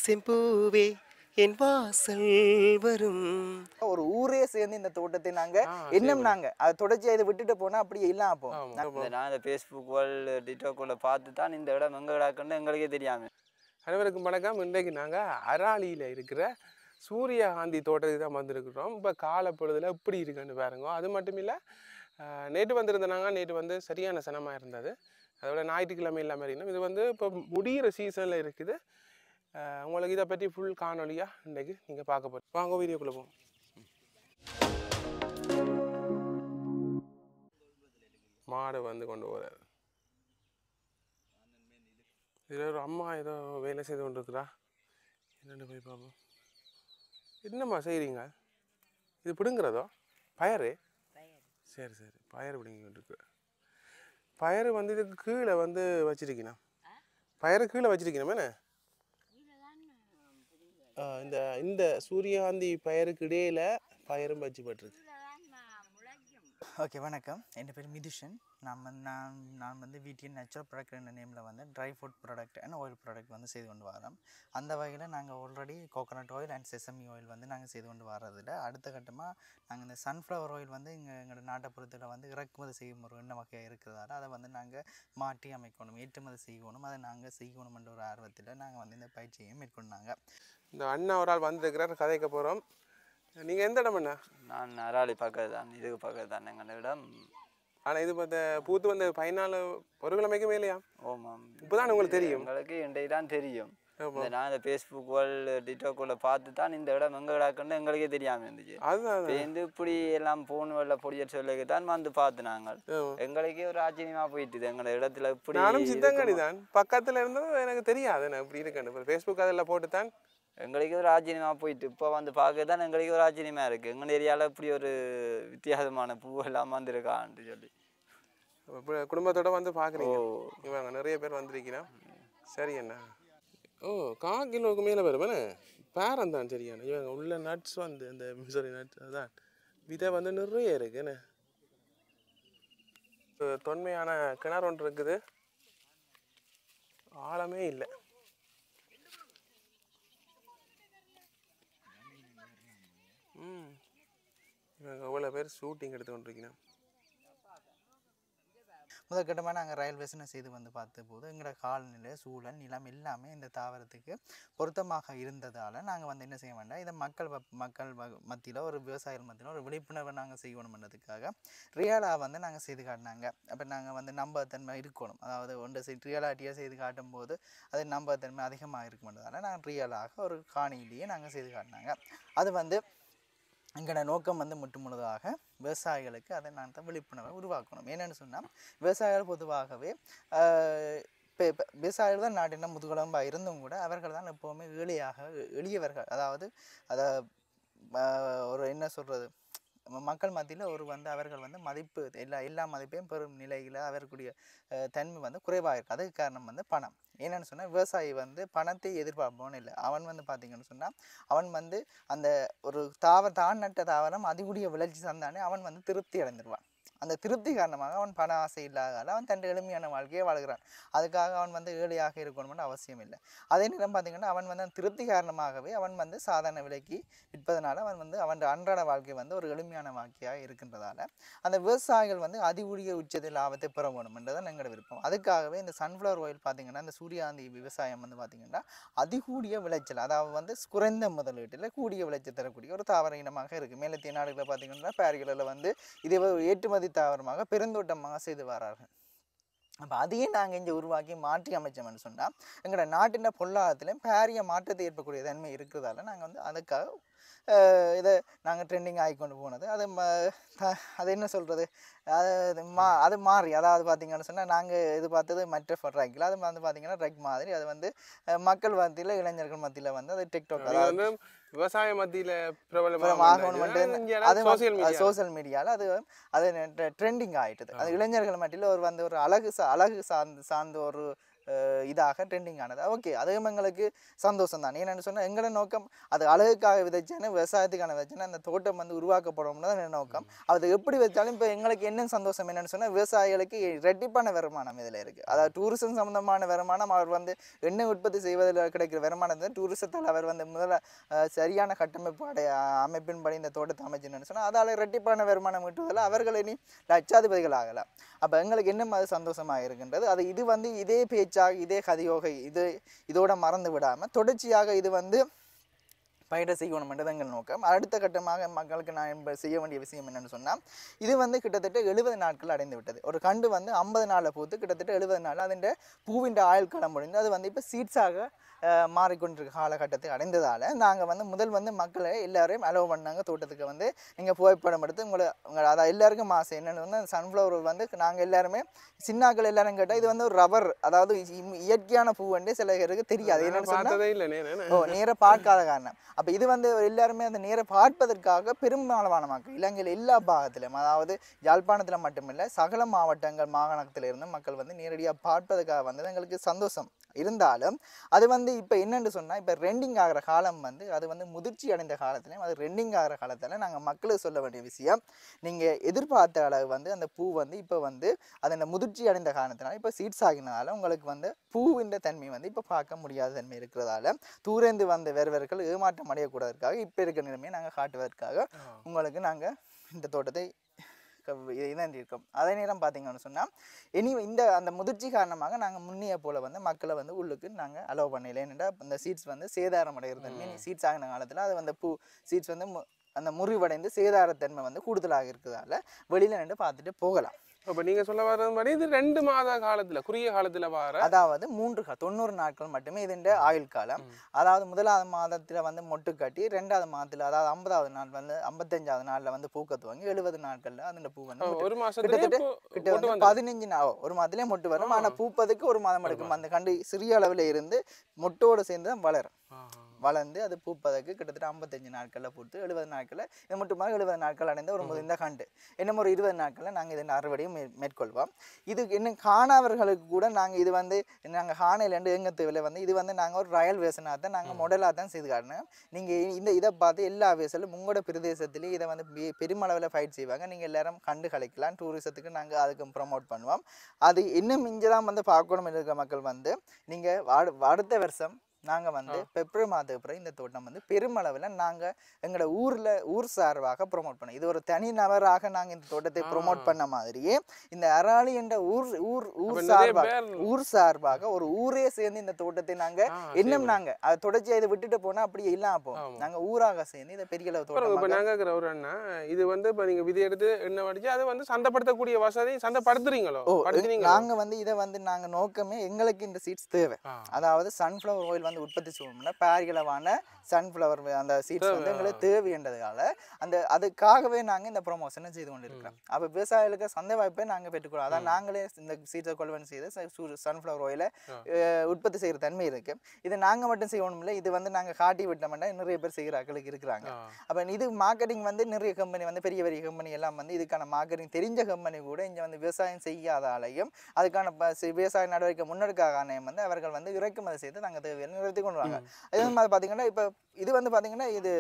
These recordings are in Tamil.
செம்பூவே என் வாசல் வரும். ஒரு ஊரே சேர்ந்து இந்த தோட்டத்தை நாங்க செய்வோம். நாங்க அதை தொடர்ச்சியா இதை விட்டுட்டு போனா அப்படியே இல்லாம போகும். ஆமா. நான் இந்த ஃபேஸ்புக் டிக்டாக்ல பார்த்து தான் இந்த இடம் எங்கே கிடக்குன்னு எங்களுக்கே தெரியாமல். அனைவருக்கும் வணக்கம். இன்றைக்கு நாங்கள் அராலியில் இருக்கிற சூரியகாந்தி தோட்டத்துக்கு தான் வந்திருக்கிறோம். இப்போ காலை பொழுதுல எப்படி இருக்குன்னு பாருங்க. அது மட்டும் இல்லை, நேற்று வந்திருந்தாங்க. நேற்று வந்து சரியான சனமாக இருந்தது. அதோட ஞாயிற்றுக்கிழமை இல்லாமல் இருக்கணும். இது வந்து இப்போ முடிகிற சீசனில் இருக்குது. உங்களுக்கு இதை பற்றி ஃபுல் காணொலியாக இன்றைக்கு நீங்கள் பார்க்க போகிறோம். வாங்க வீடியோக்குள்ளே போவோம். மாடு வந்து கொண்டு போகிறார். இதில் ஒரு அம்மா ஏதோ வேலை செய்து கொண்டு இருக்கிறா. என்னென்னு போய் பார்ப்போம். என்னம்மா செய்கிறீங்க? இது பிடுங்குறதோ பயறு? சரி சரி, பயறு பிடிங்கிட்டு பயறு வந்து இதுக்கு கீழே வந்து வச்சிருக்கணும். பயறு கீழே வச்சிருக்கணும் என்ன? இந்த இந்த சூரியகாந்தி பயருக்கு இடையில பயரும் வச்சுப்பட்டிருக்கு. ஓகே, வணக்கம். என் பேர் மிதுஷன். நான் வந்து வீட்டின் நேச்சுரல் ப்ராடக்ட் என்ற நேமில் வந்து dry food product and oil product வந்து செய்து கொண்டு வரோம். அந்த வகையில் நாங்கள் already coconut oil and sesame oil வந்து நாங்கள் செய்து கொண்டு வர்றதில்ல. அடுத்த கட்டமாக நாங்கள் இந்த சன்ஃப்ளவர் ஆயில் வந்து எங்களோட நாட்டுப்புறத்தில் வந்து இறக்குமதி செய்யும் ஒரு எண்ணெய் வகையாக இருக்கிறதால அதை வந்து நாங்கள் மாற்றி அமைக்கணும், ஏற்றுமதி செய்யணும். அதை நாங்கள் செய்யணுமென்ற ஒரு ஆர்வத்தில் நாங்கள் வந்து இந்த பயிற்சியை மேற்கொண்டாங்க. இந்த அண்ணா ஒரு ஆள் வந்துருக்கிறார், கதைக்க போகிறோம். நீங்கள் எந்த இடம் அண்ணா? நான் அராலி பக்கத்து தான், இதுக்கு பக்கத்து தான் எங்கள் இடம். ஆனால் இது பார்த்த பூத்து வந்து 14 ஒரு கிழமைக்கு மேலேயா? ஓமாம், இப்போதான் உங்களுக்கு தெரியும்? எங்களுக்கு இன்றைக்கு தான் தெரியும். நான் இந்த ஃபேஸ்புக் டிக்டாக்ல பார்த்து தான் இந்த இடம் எங்கே கிடக்குன்னு எங்களுக்கே தெரியாமல் இருந்துச்சு. அதுதான் வந்து இப்படி எல்லாம் போன் வெள்ள பொடிய சொல்லிக்கு தான் வந்து பார்த்து நாங்கள். எங்களுக்கே ஒரு ஆச்சரியமா போயிட்டுது எங்களோட இடத்துல இப்படி. நானும் சித்தங்கடி தான் பக்கத்தில் இருந்ததும் எனக்கு தெரியாது நான் இப்படி இருக்கேன். ஃபேஸ்புக் அதில் போட்டு தான் எங்களுக்கு ஒரு ஆச்சரியமா போயிட்டு இப்போ வந்து பார்க்க தான் எங்களுக்கு ஒரு ஆச்சரியமா இருக்குது. எங்கள் ஏரியாவில் இப்படி ஒரு வித்தியாசமான பூவெல்லாம் வந்துருக்கான்ட்டு சொல்லி குடும்பத்தோட வந்து பார்க்குறீங்க. இவங்க நிறைய பேர் வந்திருக்கிறோம். சரி அண்ணா. ஓ, 1/4 கிலோவுக்கு மேலே வருவேண்ணே. பேரம் தான் சரியாண்ணா. இவங்க உள்ள நட்ஸ் வந்து அந்த மிசரி நட்ஸ் அதான் விதை வந்து நிறைய இருக்குண்ணே. தொன்மையான கிணறு ஒன்று இருக்குது, ஆழமே இல்லை. இவங்க எவ்வளோ பேர் ஷூட்டிங் எடுத்து கொண்டிருக்கீங்க. முதற்கட்டமாக நாங்கள் ரயில் வேசனை செய்து வந்து பார்த்த போது எங்களோட காலநிலை, சூழல், நிலம் எல்லாமே இந்த தாவரத்துக்கு பொருத்தமாக இருந்ததால் நாங்கள் வந்து என்ன செய்ய வேண்டாம், இதை மக்கள் மத்தியில் ஒரு விவசாயிகள் மத்தியில் ஒரு விழிப்புணர்வை நாங்கள் செய்யணும்ன்றதுக்காக ரியலாக வந்து நாங்கள் செய்து காட்டினாங்க. அப்போ நாங்கள் வந்து நம்பகத்தன்மை இருக்கணும், அதாவது ஒன்று ரியாலிட்டியாக செய்து காட்டும் போது அது நம்பகத்தன்மை அதிகமாக இருக்கும்ன்றதால நாங்கள் ரியலாக ஒரு காணியிலேயே நாங்கள் செய்து காட்டினாங்க. அது வந்து எங்களோட நோக்கம் வந்து முற்றுமுழுதாக விவசாயிகளுக்கு அதை நாங்கள் விழிப்புணர்வை உருவாக்கணும். என்னென்னு சொன்னால், விவசாயிகள் பொதுவாகவே இப்போ விவசாயிகள் தான் நாட்டின முதுகெலும்பாக இருந்தும் கூட அவர்கள் தான் எப்போவுமே எளியவர்கள். அதாவது அதை ஒரு என்ன சொல்கிறது, மக்கள் மத்தியில் ஒரு வந்து அவர்கள் வந்து மதிப்பு எல்லா மதிப்பையும் பெறும் நிலையில் அவர்களுடைய தன்மை வந்து குறைவாக இருக்குது. அதுக்கு காரணம் வந்து பணம். என்னென்னு சொன்னால், விவசாயி வந்து பணத்தை எதிர்பார்ப்பவன் இல்லை. அவன் வந்து பார்த்திங்கன்னு சொன்னால், அவன் வந்து அந்த ஒரு தான் நட்ட தாவரம் அதிகூடிய விளைச்சி தந்தானே அவன் வந்து திருப்தி அடைந்துடுவான். அந்த திருப்தி காரணமாக அவன் பண ஆசை இல்லாதால் அவன் தன் எளிமையான வாழ்க்கையை வாழ்கிறான். அதுக்காக அவன் வந்து ஏழையாக இருக்கணும்னு அவசியம் இல்லை. அதே நேரம் பார்த்திங்கன்னா, அவன் வந்து திருப்தி காரணமாகவே அவன் வந்து சாதாரண விலைக்கு விற்பதனால அவன் வந்து அவன் அன்றாட வாழ்க்கை வந்து ஒரு எளிமையான வாழ்க்கையாக இருக்கின்றதால அந்த விவசாயிகள் வந்து அதிகூடிய உச்சத்தில் லாபத்தை பெற வேணும்ன்றதான் எங்களோட விருப்பம். அதுக்காகவே இந்த சன்ஃப்ளவர் ஆயில் பார்த்திங்கன்னா, இந்த சூரியகாந்தி விவசாயம் வந்து பார்த்திங்கன்னா அதிகூடிய விளைச்சல், அதாவது வந்து குறைந்த முதலீட்டில் கூடிய விளைச்சல் தரக்கூடிய ஒரு தாவர இனமாக இருக்குது. மேலத்திய நாடுகளில் பார்த்திங்கன்னா பாரிகளில் வந்து இதை ஏற்றுமதி தாவரமாக பெருந்தோட்டமாக செய்து வரார்கள். அப்போ அதையே நாங்கள் இங்கே உருவாக்கி மாற்றி அமைச்சோம்னு சொன்னால் எங்களோட நாட்டின் பொருளாதாரத்திலையும் பாரிய மாற்றத்தை ஏற்படக்கூடிய தன்மை இருக்கிறதால நாங்கள் வந்து அதுக்காக இதை நாங்கள் ட்ரெண்டிங் ஆகி கொண்டு போனது. அது என்ன சொல்கிறது, அது மாறி, அதாவது பார்த்திங்கன்னு சொன்னால் நாங்கள் இது பார்த்தது மற்ற ட்ராக்கில் அது வந்து பார்த்திங்கன்னா ட்ரக் மாதிரி அது வந்து மக்கள் மத்தியில், இளைஞர்கள் மத்தியில் வந்து அது டிக்டாக், அதாவது விவசாய மத்தியில் அது சோசியல் மீடியாவில் அது ட்ரெண்டிங் ஆகிட்டுது. அது இளைஞர்கள் மத்தியில் ஒரு வந்து ஒரு அழகு சார்ந்த ஒரு இதாக ட்ரெண்டிங் ஆனது. ஓகே, அதுவும் எங்களுக்கு சந்தோஷம் தான். ஏன்னு சொன்னால் எங்களோட நோக்கம் அது அழகுக்காக விதைச்சேன்னு விவசாயத்துக்கான விதைச்சேன்னா அந்த தோட்டம் வந்து உருவாக்கப்படணும்னு தான் என் நோக்கம். அது எப்படி வச்சாலும் இப்போ எங்களுக்கு என்ன சந்தோஷம் என்னென்னு சொன்னால் விவசாயிகளுக்கு ரெட்டிப்பான வருமானம் இதில் இருக்குது. அதாவது டூரிசம் சம்மந்தமான வருமானம். அவர் வந்து எண்ணெய் உற்பத்தி செய்வதில் கிடைக்கிற வருமானத்தை டூரிசத்தால் அவர் வந்து முதல்ல சரியான கட்டமைப்பு அமைப்பின்படி இந்த தோட்டத்தை அமைச்சுன்னு சொன்னால் அதால் ரெட்டிப்பான வருமானம் ஈட்டுவதில் அவர்கள் இனி லட்சாதிபதிகள் ஆகலாம். அப்போ எங்களுக்கு என்ன மாதிரி சந்தோஷமாக இருக்கின்றது அது இது வந்து இதே பேச்சாக இதே கதியோகை இதோட மறந்து விடாமல் தொடர்ச்சியாக இது வந்து பயிரை செய்யணும்ன்றது எங்கள் நோக்கம். அடுத்த கட்டமாக மக்களுக்கு நான் செய்ய வேண்டிய விஷயம் என்னென்னு சொன்னால் இது வந்து கிட்டத்தட்ட 70 நாட்கள் அடைந்து விட்டது. ஒரு கண்டு வந்து 50 நாளில் பூத்து கிட்டத்தட்ட 70 நாள் அதன் பூவின் ஆயுள் காலம் முடிந்து அது வந்து இப்போ சீட்ஸாக மாறிக்கொண்டிருக்க காலகட்டத்தை அடைந்ததால் நாங்கள் வந்து முதல் வந்து மக்களை எல்லாரையும் அலோவ் பண்ணாங்க தோட்டத்துக்கு வந்து நீங்கள் புகைப்படம் எடுத்து உங்களை அதாவது எல்லாருக்கும் ஆசை என்னென்னு வந்து சன்ஃப்ளவர் வந்து நாங்கள் எல்லாருமே சின்னாக்கள் எல்லாரும் கேட்டால் இது வந்து ஒரு ரப்பர் அதாவது இயற்கையான பூ வந்து சில பேருக்கு தெரியாது. என்னென்னு சொன்னால் நேராக பார்க்காத காரணம். அப்போ இது வந்து எல்லாருமே அந்த நேரை பார்ப்பதற்காக பெரும்பாலான மக்கள் இலங்கையில் எல்லா பாகத்திலும் அதாவது யாழ்ப்பாணத்தில் மட்டுமில்லை சகல மாவட்டங்கள் மாகாணத்தில் இருந்து மக்கள் வந்து நேரடியாக பார்ப்பதற்காக வந்தது எங்களுக்கு சந்தோஷம். இருந்தாலும் அது வந்து இப்போ என்னென்னு சொன்னால் இப்போ ரெண்டிங் ஆகிற காலம் வந்து அது வந்து முதிர்ச்சி அடைந்த காலத்துலேயும் அது ரெண்டிங் ஆகிற காலத்தில் நாங்கள் மக்களுக்கு சொல்ல வேண்டிய விஷயம் நீங்கள் எதிர்பார்த்த அளவு வந்து அந்த பூ வந்து இப்போ வந்து அது முதிர்ச்சி அடைந்த காரணத்தினால இப்போ சீட்ஸ் ஆகினதால உங்களுக்கு வந்து பூவின் தன்மை வந்து இப்போ பார்க்க முடியாத தன்மை இருக்கிறதால தூரந்து வந்த வேறுவர்கள் ஏமாற்றம் அடையக்கூடாதற்காக இப்போ இருக்கிற நிலைமையை நாங்கள் காட்டுவதற்காக உங்களுக்கு நாங்கள் இந்த தோட்டத்தை இதான் இருக்கும். அதே நேரம் பார்த்தீங்கன்னு சொன்னால் இனி அந்த முதிர்ச்சி காரணமாக நாங்கள் முன்னைய போல் வந்து மக்களை வந்து உள்ளுக்கு நாங்கள் அலோவ் பண்ணல. ஏன்னா அந்த சீட்ஸ் வந்து சேதாரம் அடைகிறது சீட்ஸ் ஆகின காலத்தில் அது வந்து சீட்ஸ் வந்து அந்த முறிவடைந்து சேதாரத்தன்மை வந்து கூடுதலாக இருக்கிறதால வெளியில் நின்று பார்த்துட்டு போகலாம். அப்போ நீங்கள் சொல்ல வர்றது மாதிரி இது 2 மாத காலத்தில் குறுகிய காலத்தில் வர அதாவது 90 நாட்கள் மட்டுமே இதன் ஆயுள் காலம். அதாவது 1வது மாதத்தில் வந்து மொட்டு கட்டி 2வது மாதத்தில் அதாவது 50வது நாள் வந்து 55வது நாளில் வந்து பூக்க துவங்கி 70 நாட்களில் அந்த பூ வந்து ஒரு மாதத்துல கிட்ட 15 நாள் ஒரு மாதத்திலே மொட்டு வரும். ஆனால் பூப்பதுக்கு ஒரு மாதம் எடுக்கும். அந்த கண்டு சிறிய அளவில் இருந்து மொட்டோடு சேர்ந்து தான் வளரும். வளர்ந்து அது பூப்பதற்கு கிட்டத்தட்ட 55 நாட்களில் பூத்து 70 நாட்களில் இது மட்டும் 70 நாட்கள் அடைந்த ஒரு இந்த கண்டு இன்னும் ஒரு 20 நாட்களில் நாங்கள் இதன் அறுவடையும் மேற்கொள்வோம். இது இன்னும் காணாதவர்களுக்கு கூட நாங்கள் இது வந்து நாங்கள் காணையிலேருந்து எங்கள் தேவையில் வந்து இது வந்து நாங்கள் ஒரு ரயல் வேஷனாக தான் நாங்கள் மாடலாக தான் செய்து காட்டினோம். நீங்கள் இதை பார்த்து எல்லா வேசலும் உங்களோட பிரதேசத்துலேயும் இதை வந்து பெருமளவில் ஃபைட் செய்வாங்க. நீங்கள் எல்லாரும் கண்டு கலைக்கலாம். டூரிசத்துக்கு நாங்கள் அதுக்கு ப்ரமோட் பண்ணுவோம். அது இன்னும் இங்கே தான் வந்து பார்க்கணும் இருக்கிற மக்கள் வந்து நீங்கள் அடுத்த வருஷம் நாங்கள் வந்து பிப்ரவரி மாதத்துக்கு பிறகு இந்த தோட்டம் வந்து பெருமளவில் நாங்கள் எங்களோட ஊர் சார்பாக ப்ரொமோட் பண்ணோம். இது ஒரு தனி நபராக நாங்கள் இந்த தோட்டத்தை ப்ரொமோட் பண்ண மாதிரியே இந்த அராலி என்ற ஊர் சார்பாக ஒரு ஊரே சேர்ந்து இந்த தோட்டத்தை நாங்கள் இன்னும் நாங்கள் அதை தொடர்ச்சியாக இதை விட்டுட்டு போனால் அப்படியே இல்லாமல் போவோம். நாங்கள் ஊராக சேர்ந்து இதை பெரிய அளவு தோட்டம் இப்போ நாங்கள் ஒரு அண்ணா இது வந்து இப்போ நீங்கள் விதை எடுத்து எண்ணெய் வடிச்சு அதை வந்து சந்தைப்படுத்தக்கூடிய வசதி சந்தைப்படுத்துறீங்களோ? நாங்கள் வந்து இதை வந்து நாங்கள் நோக்கமே எங்களுக்கு இந்த சீட்ஸ் தேவை. அதாவது சன்ஃப்ளவர் ஆயில் வந்து உற்பத்தி செய்யணும்னா பேரிகளவான சன்ஃப்ளவர் அந்த சீட்ஸ் வந்து எங்களுக்கு தேவைன்றதுனால அதுக்காகவே நாங்கள் இந்த ப்ரொமோஷனை செய்து கொண்டு இருக்கிறோம். அப்போ விவசாயிகளுக்கு சந்தை வாய்ப்பை நாங்கள் பெற்றுக்கிறோம். அதான் நாங்களே இந்த சீட்ஸை கொள்வன் செய்து சன்ஃப்ளவர் ஆயிலை உற்பத்தி செய்கிற தன்மை இருக்கு. இது நாங்கள் மட்டும் செய்யணும் இல்லை, இது வந்து நாங்கள் காட்டி விட்டோம்னா நிறைய பேர் செய்கிற ஆட்களுக்கு இருக்கிறாங்க. அப்போ இது மார்க்கெட்டிங் வந்து நிறைய கம்பெனி வந்து பெரிய பெரிய கம்பெனி எல்லாம் வந்து இதுக்கான மார்க்கெட்டிங் தெரிஞ்ச கம்பெனி கூட இங்கே வந்து விவசாயம் செய்யாதாலையும் அதுக்கான விவசாய நடவடிக்கை முன்னெடுக்கான வந்து அவர்கள் வந்து இறக்குமதி செய்து நாங்கள் தேவையான நிறுத்தி கொண்டு வாங்க. அதே மாதிரி பார்த்தீங்கன்னா இப்போ இது வந்து பார்த்தீங்கன்னா இது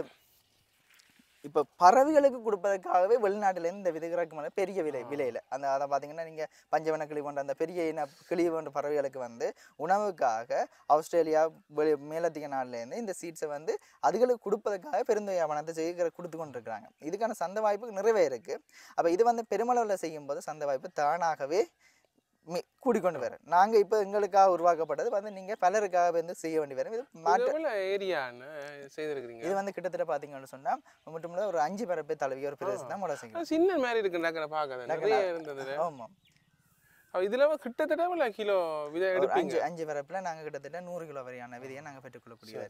இப்போ பறவைகளுக்கு கொடுப்பதற்காகவே வெளிநாட்டிலேருந்து இந்த விதை இறக்குமதி பெரிய விலையில் அதை பார்த்தீங்கன்னா நீங்கள் பஞ்சவன கிளி போன்ற அந்த பெரிய கிளி போன்ற பறவைகளுக்கு வந்து உணவுக்காக ஆஸ்திரேலியா மேலத்திக நாட்டிலேருந்து இந்த சீட்ஸை வந்து அதுகளுக்கு கொடுப்பதற்காக பெருந்தொகை பணத்தை செய்ய கொடுத்து கொண்டு இருக்கிறாங்க. இதுக்கான சந்தை வாய்ப்பு நிறைவே இருக்குது. அப்போ இது வந்து பெருமளவில் செய்யும்போது சந்தை வாய்ப்பு தானாகவே கூடிக்கொண்டு வரும். நாங்கள் இப்போ எங்களுக்காக உருவாக்கப்பட்டது வந்து நீங்கள் பலருக்காக வந்து செய்ய வேண்டி வரும். இது வந்து கிட்டத்தட்ட பார்த்தீங்கன்னு சொன்னால் மட்டும் ஒரு 5 பரப்பை தழுவிய ஒரு பிரதேசம் தான் முறை செய்யும். சின்ன மாதிரி இருக்கு. ஆமாம், இதில் கிட்டத்தட்ட கிலோ விதை எடுப்பீங்க. 5 பரப்பில் நாங்கள் கிட்டத்தட்ட 100 கிலோ வரையான விதையை நாங்கள் பெற்றுக்கொள்ளக்கூடிய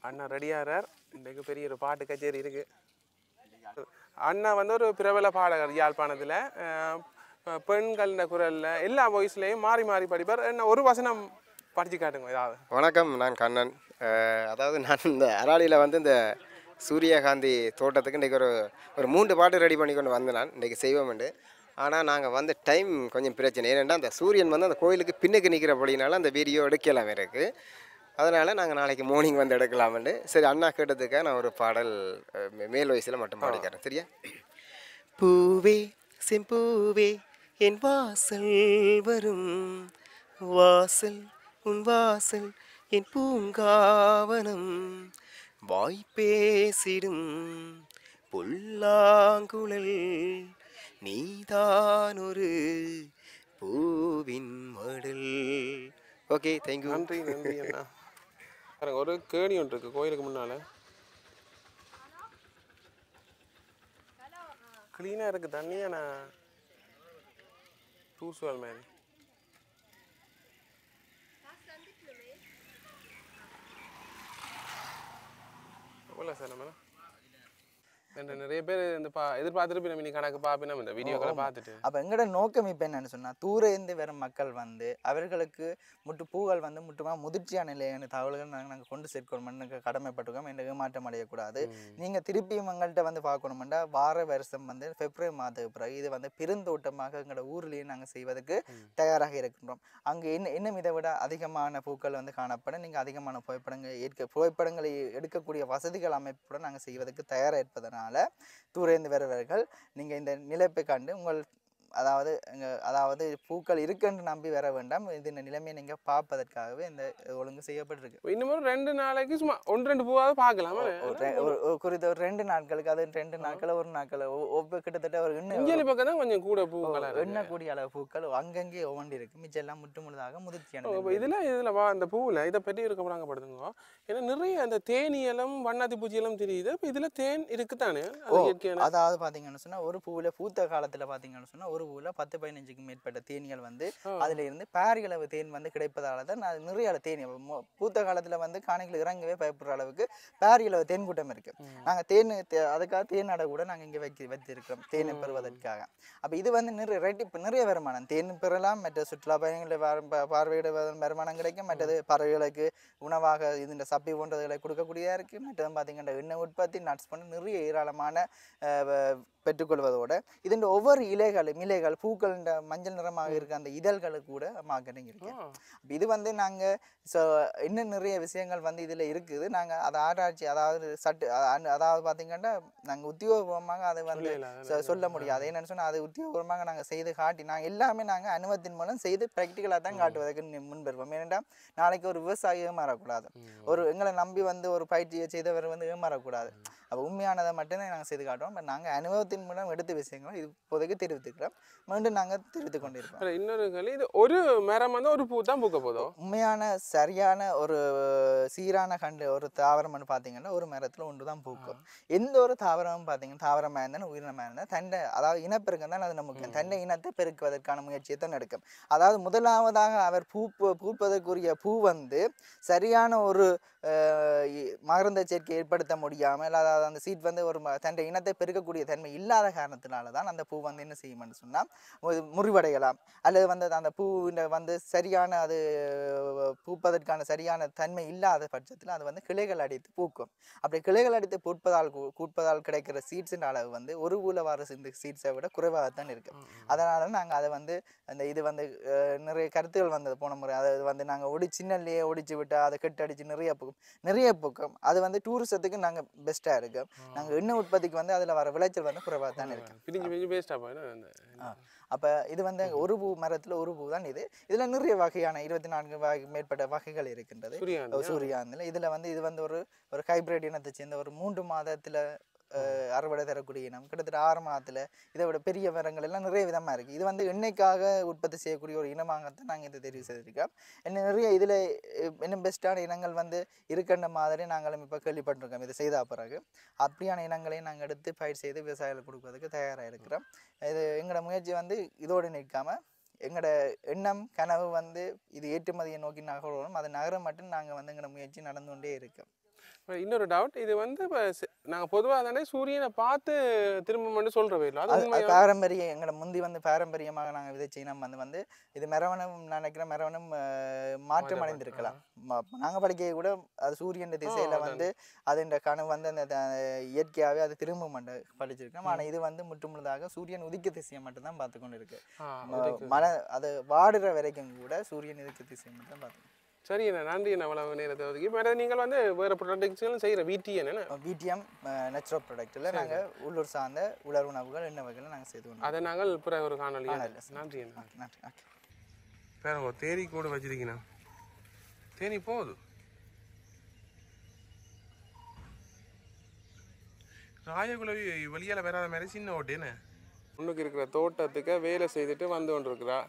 அண்ணா ரெடியாகிறார். இன்றைக்கு பெரிய ஒரு பாட்டு கச்சேரி இருக்கு. அண்ணா வந்து ஒரு பிரபல பாடகர் யாழ்ப்பாணத்தில். பெண்கள் குரல்ல எல்லா வாய்ஸ்லையும் மாறி மாறி படிப்பார். என்ன ஒரு வசனம் படிச்சு காட்டுங்க ஏதாவது. வணக்கம், நான் கண்ணன். அதாவது நான் இந்த அராலியில் வந்து இந்த சூரியகாந்தி தோட்டத்துக்கு இன்றைக்கி ஒரு 3 பாட்டு ரெடி பண்ணி கொண்டு வந்தேன். நான் இன்றைக்கி செய்வோம்ண்டு ஆனால் நாங்கள் வந்து டைம் கொஞ்சம் பிரச்சனை. ஏனென்றால் அந்த சூரியன் வந்து அந்த கோயிலுக்கு பின்னுக்கு நிற்கிறபடினால அந்த வீடியோ எடுக்கலாம் இருக்குது. அதனால் நாங்கள் நாளைக்கு மார்னிங் வந்து எடுக்கலாம்னு சரி அண்ணா கேட்டதுக்காக நான் ஒரு பாடல் மேல் வயசில் மட்டும் பாடிக்கிறேன். சரியா? பூவே செம்பூவே என் வாசல் வரும் வாசல் உன் வாசல் என் பூங்காவனம் வாய் பேசிடும் புல்லாங்குழல் நீதான் ஒரு பூவின் மடல். Okay, thank you. நன்றி நன்றி அண்ணா. பாருங்க ஒரு கேணி ஒன்று இருக்குது கோயிலுக்கு முன்னால். க்ளீனாக இருக்குது தண்ணியாக நான் தூசுவால் மாதிரி. எவ்வளோ சார் நம்ம நிறைய பேர் இந்த எதிர்பார்த்துட்டு நம்ம இன்னைக்கு கணக்கு பார்ப்போம் நம்ம இந்த வீடியோக்களை பார்த்துட்டு. அப்போ எங்களோட நோக்கம் இப்போ என்னன்னு சொன்னால் தூரேந்து வர மக்கள் வந்து அவர்களுக்கு பூக்கள் வந்து முட்டுமாக முதிர்ச்சியான நிலையான தகவல்கள் நாங்கள் கொண்டு சேர்க்கணும்னு கடமைப்பட்டிருக்கோம். எந்த ஏமாற்றம் அடையக்கூடாது. நீங்கள் திருப்பியும் எங்கள்கிட்ட வந்து பார்க்கணுமெண்டா வார வருஷம் வந்து பிப்ரவரி மாதத்துக்கு பிறகு இது வந்து பெருந்தோட்டமாக எங்களோட ஊர்லேயே நாங்கள் செய்வதற்கு தயாராக இருக்கின்றோம். அங்கே இன்னும் இதை விட அதிகமான பூக்கள் வந்து காணப்பட நீங்கள் அதிகமான புகைப்படங்களை எடுக்கக்கூடிய வசதிகள் அமைப்புடன் நாங்கள் செய்வதற்கு தயாராக இருப்பதனால் தூரேந்து வருவர்கள் நீங்கள் இந்த நிலைப்பை கண்டு உங்கள் அதாவது பூக்கள் இருக்குன்னு நம்பி வர வேண்டாம். இது இந்த நிலைமையை நீங்கள் பார்ப்பதற்காகவே இந்த ஒழுங்கு செய்யப்பட்டிருக்கு. இன்னும் 2 நாளைக்கு சும்மா 1-2 பூவாவது பார்க்கலாம். குறித்த ஒரு 2 நாட்களுக்கு அது 2 நாட்கள் ஒரு நாட்கள் கிட்டத்தட்ட ஒரு பக்கம் தான் கொஞ்சம் கூட பூக்கள் எண்ணக்கூடிய அளவு பூக்கள் அங்கங்கே ஒவ்வொன்று இருக்கு. மிச்சம் எல்லாம் முழுதாக முதிர்ச்சியான. இதுல அந்த பூவில் இதை பற்றி இருக்க படுத்துங்க. ஏன்னா நிறைய அந்த தேனியலம் வண்ணாத்தி பூச்சியெல்லாம் தெரியுது. இப்போ இதுல தேன் இருக்குதானே? அதாவது பாத்தீங்கன்னு சொன்னா ஒரு பூவில் பூத்த காலத்துல பாத்தீங்கன்னு சொன்னா ஒரு பூவில் 10-15க்கு மேற்பட்ட தேனிகள் வந்து அதுல இருந்து பாரிகளவு தேன் வந்து கிடைப்பதால தான் நிறைய தேனி பூத்த காலத்துல வந்து காணிகள் இறங்கவே பயப்படுற அளவுக்கு பாரிகளவு தேன் கூட்டம் இருக்கு. நாங்க அதுக்காக தேன் அடை கூட நாங்க இங்க வைத்திருக்கிறோம் தேனை பெறுவதற்காக. அப்ப இது வந்து நிறைய வருமானம் தேன் பெறலாம். மற்ற சுற்றுலா பயணிகளை பார்வையிட வருமானம் கிடைக்கும். மற்றது பறவைகளுக்கு உணவாக இந்த சப்பி போன்றதுகளை கொடுக்கக்கூடியதா இருக்கு. மற்றது பாத்தீங்கன்னா எண்ணெய் உற்பத்தி நட்ஸ் பண்ண நிறைய ஏராளமான பெற்றுக்கொள்வதோட இதன் ஒவ்வொரு இலைகள் பூக்கள் மஞ்சள் நிறமாக இருக்க அந்த இதழ்களுக்கு கூட மார்க்கெட்டிங் இருக்கு. இது வந்து நாங்க இன்னும் நிறைய விஷயங்கள் வந்து இதுல இருக்குது. நாங்க அதை ஆராய்ச்சி அதாவது பாத்தீங்கன்னா நாங்க உத்தியோகபூர்வமாக அதை வந்து சொல்ல முடியாது. என்னன்னு சொன்னா அது உத்தியோகபூர்வமாக நாங்க செய்து காட்டி நாங்க எல்லாமே நாங்க அனுபவத்தின் மூலம் செய்து பிராக்டிக்கலா தான் காட்டுவதற்கு முன்வருவோம். ஏனென்றா நாளைக்கு ஒரு விவசாயி ஏமாறக்கூடாது. ஒரு எங்களை நம்பி வந்து ஒரு பயிற்சியை செய்தவர் வந்து ஏமாறக்கூடாது. அப்போ உண்மையானதை மட்டும்தான் நாங்கள் செய்து காட்டுவோம். பட் நாங்கள் அனுபவத்தின் மூலம் எடுத்த விஷயங்களை இப்போதைக்கு தெரிவித்துக்கிறோம். மீண்டும் நாங்கள் தெரிவித்து கொண்டிருக்கோம். இன்னொரு இது ஒரு மரம் வந்து ஒரு பூ தான் பூக்க போதும். உண்மையான சரியான ஒரு சீரான ஒரு தாவரம்னு பார்த்தீங்கன்னா ஒரு மரத்தில் ஒன்று தான் பூக்கும். எந்த ஒரு தாவரமும் பார்த்தீங்கன்னா தாவரமாக இருந்தாலும் உயிரினமாக இருந்தால் தண்டை அதாவது இனப்பெருக்கம் தான் அது நமக்கு தண்டை இனத்தை பெருக்குவதற்கான முயற்சியை தான் எடுக்கும். அதாவது முதலாவதாக அவர் பூப்பதற்குரிய பூ வந்து சரியான ஒரு மகரந்த சேர்க்கை ஏற்படுத்த முடியாமல் அதாவது அந்த சீட் வந்து ஒரு தண்டை இனத்தை பெருக்கக்கூடிய தன்மை இல்லாத காரணத்தினால தான் அந்த பூ வந்து என்ன செய்யும்னு சொன்னால் முறிவடையலாம். அல்லது வந்து அந்த பூ வந்து சரியான அது பூப்பதற்கான சரியான தன்மை இல்லாத பட்சத்தில் அது வந்து கிளைகள் அடித்து பூக்கும். அப்படி கிளைகள் அடித்து பூப்பதால் கிடைக்கிற சீட்ஸின் அளவு வந்து ஒரு பூல வர இந்த சீட்ஸை விட குறைவாகத்தான் இருக்கு. அதனால நாங்கள் அதை வந்து அந்த இது வந்து நிறைய கருத்துகள் வந்தது போன முறை. அதை வந்து நாங்கள் சின்னல்லையே ஒடிச்சு விட்டு அதை கெட்டடிச்சு நிறைய பூக்கும். அது வந்து டூரிசத்துக்கு நாங்கள் பெஸ்ட்டாக இருக்கு. நாங்கள் எண்ணெய் உற்பத்திக்கு வந்து அதில் வர விளைச்சல் வந்து குறைவாக தான் இருக்கு. அப்போ இது வந்து ஒரு பூ மரத்தில் ஒரு பூ தான் இது. இதில் நிறைய வகையான 24 மேற்பட்ட வகைகள் இருக்கின்றது சூரியாந்தில். இதில் வந்து இது வந்து ஒரு ஹைபிரிட் இனத்தை சேர்ந்த ஒரு 3 மாதத்தில் அறுவடை தரக்கூடிய இனம். கிட்டத்தட்ட 6 மாதத்தில் இதை விட பெரிய மரங்கள் எல்லாம் நிறைய விதமாக இருக்குது. இது வந்து எண்ணெய்க்காக உற்பத்தி செய்யக்கூடிய ஒரு இனமாகத்தான் நாங்கள் இதை தெரிவு செய்திருக்கோம். நிறைய இதில் இன்னும் பெஸ்ட்டான இனங்கள் வந்து இருக்கின்ற மாதிரி நாங்களும் இப்போ கேள்விப்பட்டிருக்கோம். இதை செய்த பிறகு அப்படியான இனங்களையும் நாங்கள் எடுத்து பயிர் செய்து விவசாயிகளுக்கு கொடுப்பதற்கு தயாராக இருக்கிறோம். இது எங்களோட முயற்சி வந்து இதோடு நிற்காமல் எங்களோட எண்ணம் கனவு வந்து இது ஏற்றுமதியை நோக்கி நகர்வோம். அது நகர மட்டும் நாங்கள் வந்து எங்களோட முயற்சி நடந்து கொண்டே இருக்கோம். இன்னொரு டவுட், இது வந்து இப்போ நாங்கள் பொதுவாக தானே சூரியனை பார்த்து திரும்ப மட்டும் சொல்கிற வயலில் அது உண்மையா? பாரம்பரிய எங்களோட முந்தி வந்து பாரம்பரியமாக நாங்கள் விதைச்ச இனம் வந்து இது மெரவனம் நினைக்கிறேன், மெரவனம் மாற்றம் அடைந்திருக்கலாம். நாங்கள் படிக்க கூட அது சூரியன் திசையில் வந்து அது கனவு வந்து அந்த இயற்கையாகவே அது திரும்ப படிச்சிருக்கோம். ஆனால் இது வந்து முற்றுமுழுதாக சூரியன் உதிக்க திசையை மட்டும்தான் பார்த்து கொண்டு இருக்கு. அது வாடுற வரைக்கும் கூட சூரியன் உதிக்க திசையை மட்டும் தான் பார்த்துக்கணும். சரி அண்ணா, நன்றி அண்ணா, அவ்வளோ நேரத்தை ஒதுக்கி. இப்போ நீங்கள் வந்து வேறு ப்ராடக்ட்ஸ்களும் செய்கிற VTN VTM நேச்சுரல் ப்ராடக்ட்டில் நாங்கள் உள்ளூர் சார்ந்த உலர் உணவுகள் என்ன வகையில் நாங்கள் செய்து கொண்டோம். அதை நாங்கள் பிறகு ஒரு காணொலியாக நன்றி அண்ணா. நன்றி. ஓகே, பேருங்க தேனி கூட வச்சிருக்கீண்ணா. தேனி போகுது. ராயகுலவி வெளியால் வராத மாதிரி சின்ன ஓட்டேன்னு முன்னுக்கு இருக்கிற தோட்டத்துக்கு வேலை செய்துட்டு வந்து கொண்டு இருக்கிறா.